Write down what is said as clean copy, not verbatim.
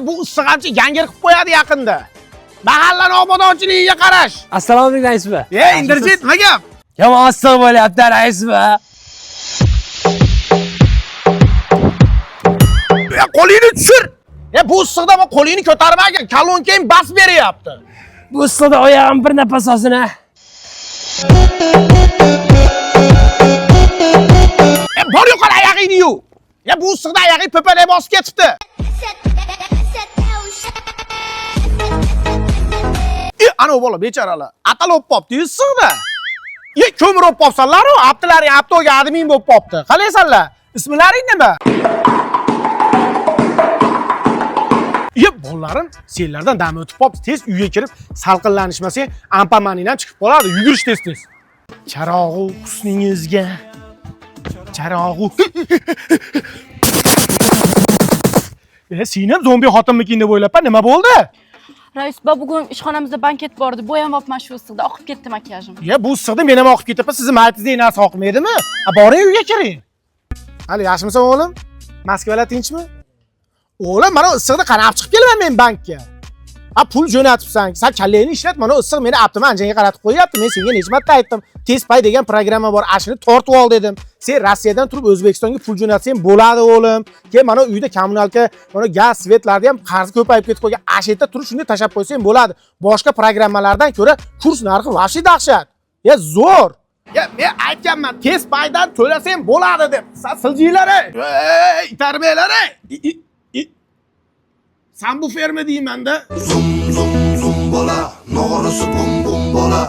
Bu issiqamchi yangir qilib qo'yadi yaqinda. Mahallani obodonchiligiga qarash. Assalomu alaykum rais ba. Indirjit, nima gap? Yomon issiq bo'lyapti rais ba. Qo'lingni tushir. Bu issiqda men qo'lingni ko'tarmagan, kalonkang bas beryapti. Bu issiqda oyog'im bir nafas olsin ha. Bor yo'qol oyog'ingni yu. Bu issiqda oyog'ing po'palay bosib ketibdi. Ana bola bechoralar. Atalib qopti issiqda. Ko'mir olib qopsanlar-ku, aptilari aptoga admin bo'lib qopti. Qalaysanlar? Ismlaring nima? Bolarim senlardan dam o'tib qopti. Tez uyga kirib, salqinlanishmasang, ampamaningdan ham chiqib qoladi. Yugurish tez. Charog'u husningizga. Charog'u. Sen ham zombi xotinmikin deb o'ylabman, nima bo'ldi? Rais ba bugun ishxonamizda banket bor edi. Bo'yamabman shu issiqda, oqib ketdi makiyajim. Bu issiqda men ham oqib ketyapman. Sizni maytingizdek narsa oqmaydimi? Boring uyga kiring. Hali yaxshimisan o'g'lim? Moskvalar tinchmi? O'g'lim, mana issiqda qarab chiqib kelaman men bankka. Pul jo'natibsan. Sen kallangni ishlat, mana issiq meni aptimi anjanga qaratib qo'yapti. Men senga necha marta aytdim. Tez pay degan programma bor, ashini tortib ol dedim. Sen Rossiyadan turib O'zbekistonga pul jo'natsang bo'ladi o'g'lim. Keyin mana uyda kommunalka, mana gaz, svetlarni ham qarz ko'payib ketib qolgan. Ashitda turib shuni tashab qo'ysang bo'ladi. Boshqa programmalardan ko'ra kurs narxi vashi dahshat. Zo'r. Men aytganman, tez paydan to'lasang bo'ladi deb. Siljinglar, itarmanglar. Sen bu ferma deyman-da. Zum zum zum bola, nog'orasi bum bum bola.